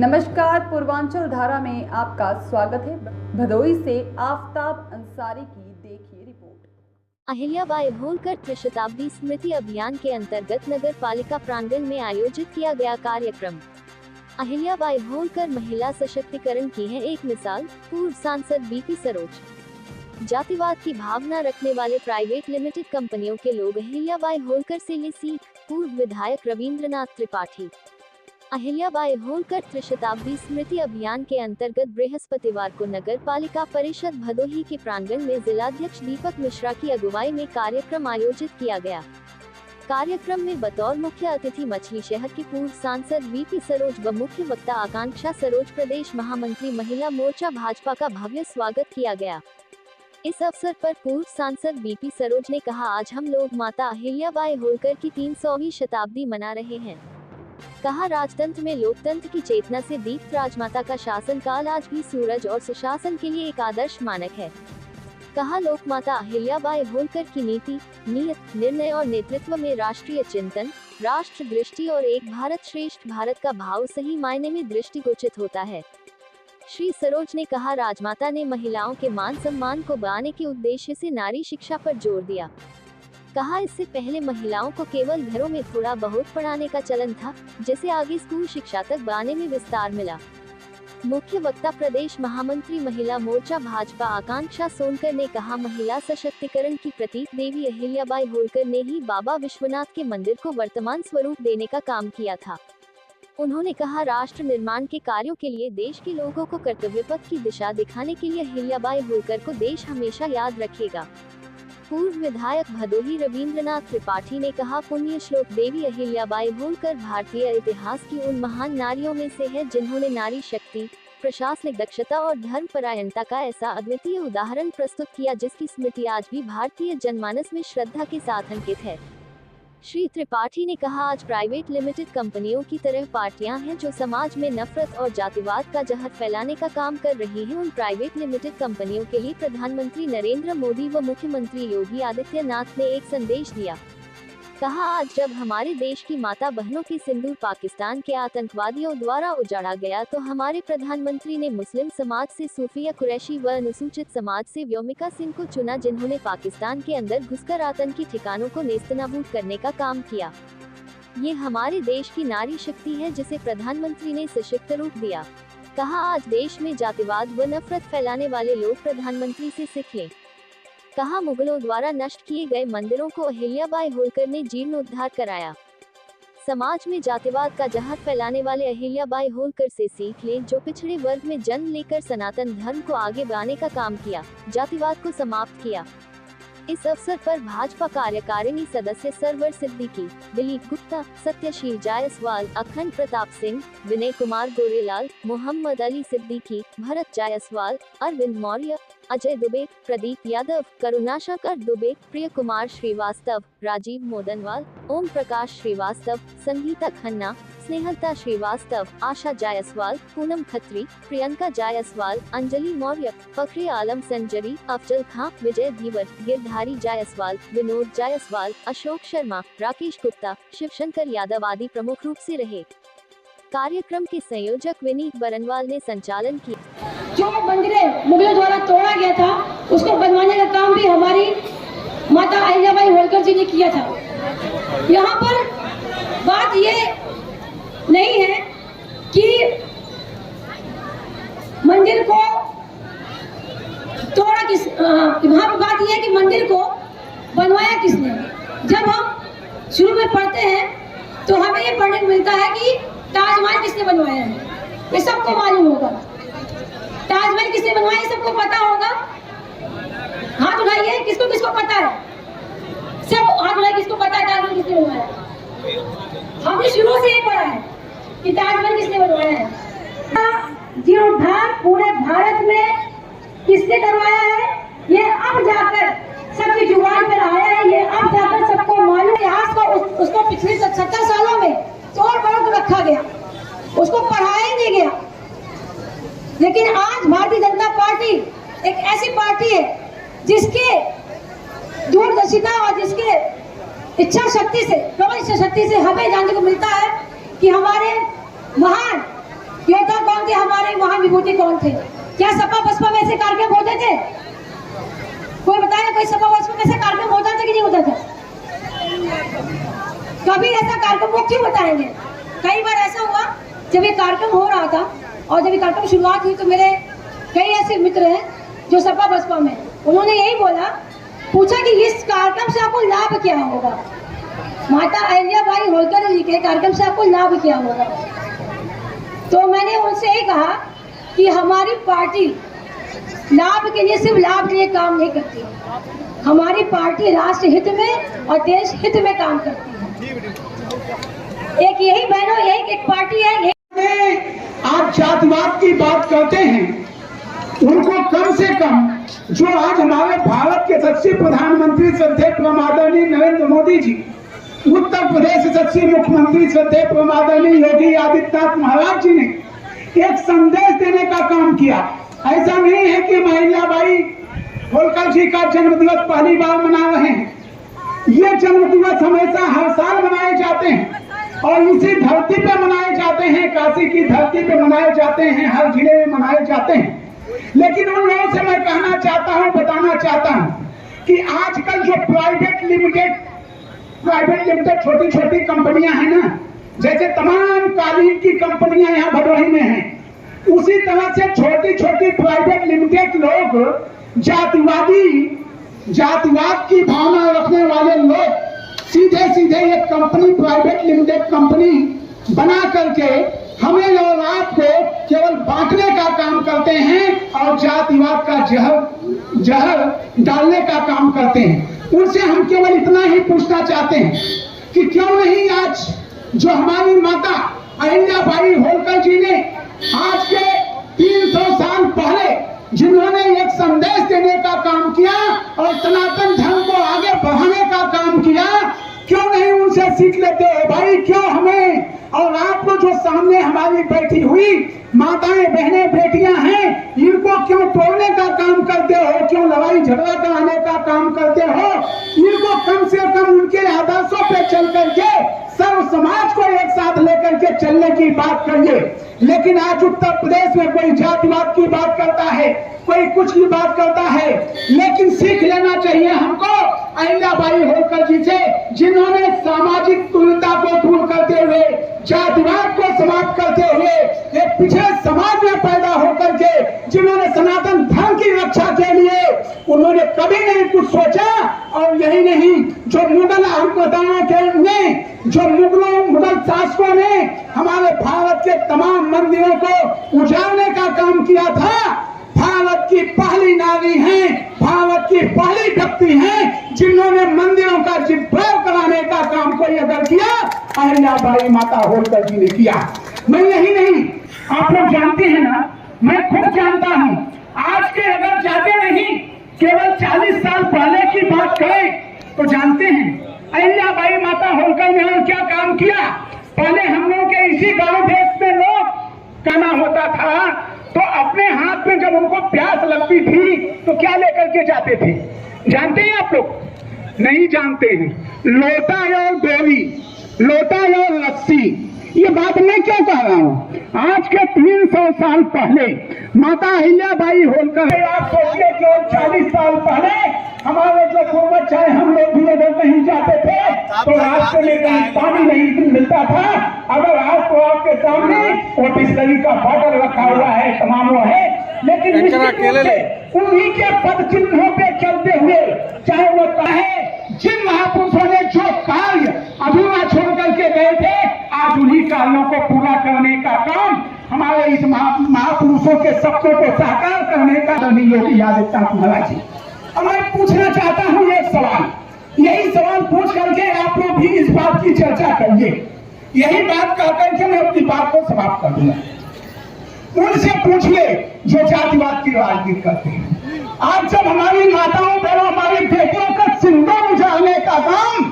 नमस्कार, पूर्वांचल धारा में आपका स्वागत है। भदोही से आफ्ताब अंसारी की देखिए रिपोर्ट। अहिल्याबाई होलकर त्रिशताब्दी स्मृति अभियान के अंतर्गत नगर पालिका प्रांगण में आयोजित किया गया कार्यक्रम। अहिल्याबाई होलकर महिला सशक्तिकरण की है एक मिसाल, पूर्व सांसद बीपी सरोज। जातिवाद की भावना रखने वाले प्राइवेट लिमिटेड कंपनियों के लोग अहिल्याबाई होलकर से ले सीख, पूर्व विधायक रविंद्रनाथ त्रिपाठी। अहिल्याबाई होलकर त्रिशताब्दी स्मृति अभियान के अंतर्गत बृहस्पतिवार को नगर पालिका परिषद भदोही के प्रांगण में जिलाध्यक्ष दीपक मिश्रा की अगुवाई में कार्यक्रम आयोजित किया गया। कार्यक्रम में बतौर मुख्य अतिथि मछली शहर की पूर्व सांसद बीपी सरोज व मुख्य वक्ता आकांक्षा सरोज प्रदेश महामंत्री महिला मोर्चा भाजपा का भव्य स्वागत किया गया। इस अवसर पर पूर्व सांसद बीपी सरोज ने कहा, आज हम लोग माता अहिल्याबाई होलकर की 300वीं शताब्दी मना रहे हैं। कहा, राजतंत्र में लोकतंत्र की चेतना से दीप्त राजमाता का शासन काल आज भी सूरज और सुशासन के लिए एक आदर्श मानक है। कहा, लोक माता अहिल्याबाई होलकर की नीति, नियत, निर्णय और नेतृत्व में राष्ट्रीय चिंतन, राष्ट्र दृष्टि और एक भारत श्रेष्ठ भारत का भाव सही मायने में दृष्टिगोचर होता है। श्री सरोज ने कहा, राजमाता ने महिलाओं के मान सम्मान को बढ़ाने के उद्देश्य से नारी शिक्षा पर जोर दिया। कहा, इससे पहले महिलाओं को केवल घरों में थोड़ा बहुत पढ़ाने का चलन था, जिसे आगे स्कूल शिक्षा तक बढ़ाने में विस्तार मिला। मुख्य वक्ता प्रदेश महामंत्री महिला मोर्चा भाजपा आकांक्षा सोनकर ने कहा, महिला सशक्तिकरण की प्रतीक देवी अहिल्याबाई होलकर ने ही बाबा विश्वनाथ के मंदिर को वर्तमान स्वरूप देने का काम किया था। उन्होंने कहा, राष्ट्र निर्माण के कार्यों के लिए देश के लोगों को कर्तव्य पथ की दिशा दिखाने के लिए अहिल्याबाई होलकर को देश हमेशा याद रखेगा। पूर्व विधायक भदोही रविंद्रनाथ त्रिपाठी ने कहा, पुण्य श्लोक देवी अहिल्याबाई होलकर भारतीय इतिहास की उन महान नारियों में से है जिन्होंने नारी शक्ति, प्रशासनिक दक्षता और धर्मपरायणता का ऐसा अद्वितीय उदाहरण प्रस्तुत किया जिसकी स्मृति आज भी भारतीय जनमानस में श्रद्धा के साथ अंकित है। श्री त्रिपाठी ने कहा, आज प्राइवेट लिमिटेड कंपनियों की तरह पार्टियां हैं जो समाज में नफरत और जातिवाद का जहर फैलाने का काम कर रही हैं। उन प्राइवेट लिमिटेड कंपनियों के लिए प्रधानमंत्री नरेंद्र मोदी व मुख्यमंत्री योगी आदित्यनाथ ने एक संदेश दिया। कहा, आज जब हमारे देश की माता बहनों के सिंदूर पाकिस्तान के आतंकवादियों द्वारा उजाड़ा गया तो हमारे प्रधानमंत्री ने मुस्लिम समाज से सूफिया कुरैशी व अनुसूचित समाज से व्योमिका सिंह को चुना, जिन्होंने पाकिस्तान के अंदर घुसकर आतंकी ठिकानों को नेस्तनाबूद करने का काम किया। ये हमारे देश की नारी शक्ति है जिसे प्रधानमंत्री ने सशक्त रूप दिया। कहा, आज देश में जातिवाद व नफरत फैलाने वाले लोग प्रधानमंत्री से सीख लें। कहा, मुगलों द्वारा नष्ट किए गए मंदिरों को अहिल्याबाई होलकर ने जीर्णोद्धार कराया। समाज में जातिवाद का जहर फैलाने वाले अहिल्याबाई होलकर से सीख लें, जो पिछड़े वर्ग में जन्म लेकर सनातन धर्म को आगे बढ़ाने का काम किया, जातिवाद को समाप्त किया। इस अवसर पर भाजपा कार्यकारिणी सदस्य सरवर सिद्दीकी, दिलीप गुप्ता, सत्यशील जायसवाल, अखंड प्रताप सिंह, विनय कुमार गोरेलाल, मोहम्मद अली सिद्दीकी, भरत जायसवाल, अरविंद मौर्य, अजय दुबे, प्रदीप यादव, करुणाशंकर दुबे, प्रिय कुमार श्रीवास्तव, राजीव मोदनवाल, ओम प्रकाश श्रीवास्तव, संगीता खन्ना, स्नेहलता श्रीवास्तव, आशा जायसवाल, पूनम खत्री, प्रियंका जायसवाल, अंजलि मौर्य, फखरे आलम संजरी, अफजल खां, विजय धीवर, गिरधारी जायसवाल, विनोद जायसवाल, अशोक शर्मा, राकेश गुप्ता, शिवशंकर यादव आदि प्रमुख रूप से रहे। कार्यक्रम के संयोजक विनीत बरनवाल ने संचालन किया। जो मंदिर मुगलों द्वारा तोड़ा गया था उसको बनवाने का काम भी हमारी माता अहिल्याबाई होलकर जी ने किया था। यहाँ पर बात ये नहीं है कि मंदिर को तोड़ा किस, वहाँ पर बात यह है कि मंदिर को बनवाया किसने। जब हम शुरू में पढ़ते हैं तो हमें ये पढ़ने को मिलता है कि ताजमहल किसने बनवाया है, ये सबको मालूम होगा। ताजमहल किसने बनवाया सबको पता होगा। हाथ उठाइए, किसको किसको पता है। सब हाथ उठाइए, किसको पता है ताजमहल किसने बनवाया। हमने शुरू से ही पढ़ा है कि ताजमहल किसने बनवाया है। जीर्णोद्धार पूरे भारत में किसने करवाया है, ये अब जाकर सबकी जुबान पर आया है। ये अब जाकर सबको मालूम। इतिहास को उसको पिछले 70 सालों में तोड़ मरोड़ रखा गया, उसको पढ़ाया नहीं गया। लेकिन आज भारतीय जनता पार्टी एक ऐसी पार्टी है जिसके दूरदर्शिता और जिसके इच्छा शक्ति से, प्रबल इच्छा शक्ति से हमें जानने को मिलता है कि हमारे महान योद्धा विभूति कौन थे? क्या सपा बसपा में ऐसे कार्यक्रम होते थे? कोई बताए कोई सपा बसपा में ऐसा कार्यक्रम होता था कि नहीं होता था? कभी ऐसा कार्यक्रम वो क्यों बताएंगे? कई बार ऐसा हुआ जब ये कार्यक्रम हो रहा था और जब ये कार्यक्रम शुरुआत हुई तो मेरे कई ऐसे मित्र हैं जो सपा बसपा में, उन्होंने यही बोला, पूछा कि इस कार्यक्रम से आपको लाभ क्या होगा? माता अहिल्याबाई होलकर जी के कार्यक्रम से आपको लाभ क्या होगा? तो मैंने उनसे यही कहा कि हमारी पार्टी लाभ के लिए, सिर्फ लाभ के लिए काम नहीं करती, हमारी पार्टी राष्ट्र हित में और देश हित में काम करती है। एक यही बहनों, यही एक पार्टी है। आप जातिवाद की बात करते हैं, उनको कम से कम जो आज हमारे भारत के यशस्वी प्रधानमंत्री श्रद्धेय आदरणीय नरेंद्र मोदी जी, उत्तर प्रदेश यशस्वी मुख्यमंत्री श्रद्धेय आदरणीय योगी आदित्यनाथ महाराज जी ने एक संदेश देने का काम किया। ऐसा नहीं है कि अहिल्याबाई होलकर जी का जन्म दिवस पहली बार मना रहे हैं, ये जन्म दिवस हमेशा हर साल मनाए जाते हैं और इसी धरती पे मनाए जाते हैं, काशी की धरती पे मनाए जाते हैं, हर जिले में मनाए जाते हैं। लेकिन उन लोगों से मैं कहना चाहता हूं, बताना चाहता हूं कि आजकल जो प्राइवेट लिमिटेड छोटी छोटी कंपनियां हैं ना, जैसे तमाम कालीन की कंपनियां यहाँ भदोही में हैं, उसी तरह से छोटी छोटी प्राइवेट लिमिटेड लोग जातिवाद की भावना रखने वाले लोग सीधे सीधे एक कंपनी, प्राइवेट लिमिटेड कंपनी बना करके हमें और आपको केवल बांटने का काम करते हैं और जातिवाद का जहर डालने का काम करते हैं। उनसे हम केवल इतना ही पूछना चाहते हैं कि क्यों नहीं आज जो हमारी माता अहिल्याबाई होलकर जी ने आज के 300 साल पहले जिन्होंने एक संदेश देने का काम किया और सनातन धर्म को आगे बढ़ाने का काम किया, क्यों नहीं उनसे सीख लेते हो भाई? क्यों हमें और आपको जो सामने हमारी बैठी हुई माताएं, बहनें, बेटियां हैं, इनको क्यों तोड़ने का काम करते हो? क्यों लड़ाई झगड़ा कराने का काम करते हो? इनको कम से कम उनके आदर्शों पे चल करके सर्व समाज को एक साथ लेकर के चलने की बात करिए। लेकिन आज उत्तर प्रदेश में कोई जातिवाद की बात करता है, कोई कुछ की बात करता है, लेकिन सीख लेना चाहिए हमको अहिल्याबाई होलकर जी से, जिन्होंने सामाजिक तुल्यता को दूर करते हुए, जातिवाद को समाप्त करते हुए, एक पिछड़े समाज में पैदा होकर के जिन्होंने सनातन धर्म की रक्षा के लिए उन्होंने कभी नहीं कुछ सोचा। और यही नहीं, जो मुगल हुकूमतों के ने, जो मुगल शासकों ने हमारे भारत के तमाम मंदिरों को उजाड़ने का काम किया था, भारत की पहली नारी हैं, भारत की पहली व्यक्ति हैं जिन्होंने मंदिरों का जीर्णोद्धार कराने का काम कोई अगर किया, अहिल्याबाई माता होलकर जी ने किया। मैं यही नहीं, आप लोग जानते हैं ना, मैं खुद जानता हूं, आज के अगर जाते नहीं केवल 40 साल पहले की बात करें तो जानते हैं अहिल्याबाई माता होलकर ने क्या काम किया। पहले हम लोगों के इसी गांव देश में लोग कहना होता था तो अपने हाथ में जब उनको प्यास लगती थी तो क्या लेकर के जाते थे? जानते हैं आप लोग? नहीं जानते हैं। लोटा और डोरी, लोटा और रस्सी। ये बात मैं क्यों कह रहा हूँ? आज के 300 साल पहले माता अहिल्याबाई होलकर, आप सोचिए कि 40 साल पहले हमारे जो पूर्वज, चाहे हम लोग भी अगर कहीं जाते थे तो रास्ते में कहीं पानी नहीं मिलता था। अगर आज तो आपके सामने वो बिस्लरी का बॉटल रखा हुआ है, तमाम वो है, लेकिन उन्हीं के पद चिन्हों पे चलते हुए, चाहे वो कहे जिन महापुरुषों ने जो कार्य अधूरा छोड़ करके गए थे, आज उन्हीं कार्यों को पूरा करने का काम हमारे इस महापुरुषों के सपनों को साकार करने का योगी आदित्यनाथ महाराज जी। अब मैं पूछना चाहता हूं एक सवाल, यही सवाल पूछ करके आप लोग भी इस बात की चर्चा करिए। यही बात कहकर के मैं अपनी बात को समाप्त कर दूंगा। उनसे पूछिए जो जातिवाद की राजनीति करते हैं। आज जब हमारी माताओं, बहनों, हमारी बेटियों का सिंदूर उजाड़ने का काम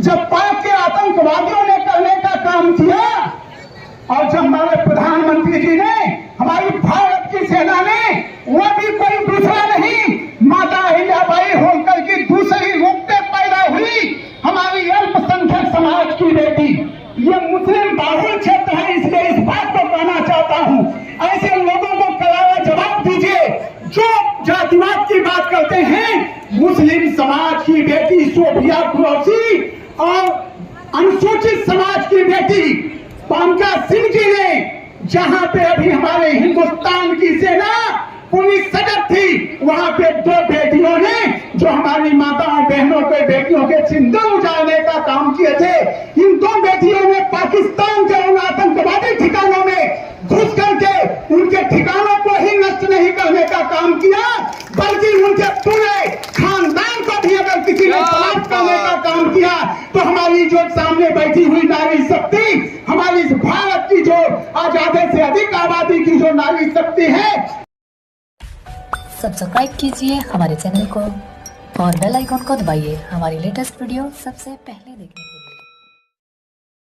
जब पाक के आतंकवादियों ने करने का काम किया, और जब हमारे प्रधानमंत्री जी ने, हमारी भारत की सेना ने, वो भी कोई दूसरा नहीं, माता अहिल्याबाई होलकर की दूसरी रूप में पैदा हुई हमारी अल्पसंख्यक समाज की बेटी। ये मुस्लिम बाहुल क्षेत्र है, इसलिए इस बात को कहना चाहता हूं, ऐसे लोगों हैं मुस्लिम समाज की बेटी सोफिया कुरैशी और अनुसूचित समाज की बेटी पानका सिंह जी ने, जहां पे अभी हमारे हिंदुस्तान की सेना पुलिस सजग थी, वहां पे दो बेटियों ने जो हमारी माताओं बहनों के बेटियों के सिंदूर उजाड़ने का काम किए थे, इन दो बेटियों ने पाकिस्तान के उन आतंकवादी ठिकानों में घुस करके उनके ठिकानों को ही नष्ट नहीं करने का काम किया, बल्कि उनके पूरे खानदान को भी अगर किसी ने समाप्त करने का काम किया, तो हमारी जो सामने बैठी हुई नारी शक्ति, हमारी इस भारत की जो आजादी से अधिक आबादी की जो नारी शक्ति है, सब्सक्राइब कीजिए हमारे चैनल को और बेल आइकॉन को दबाइए हमारी लेटेस्ट वीडियो सबसे पहले देखने के लिए।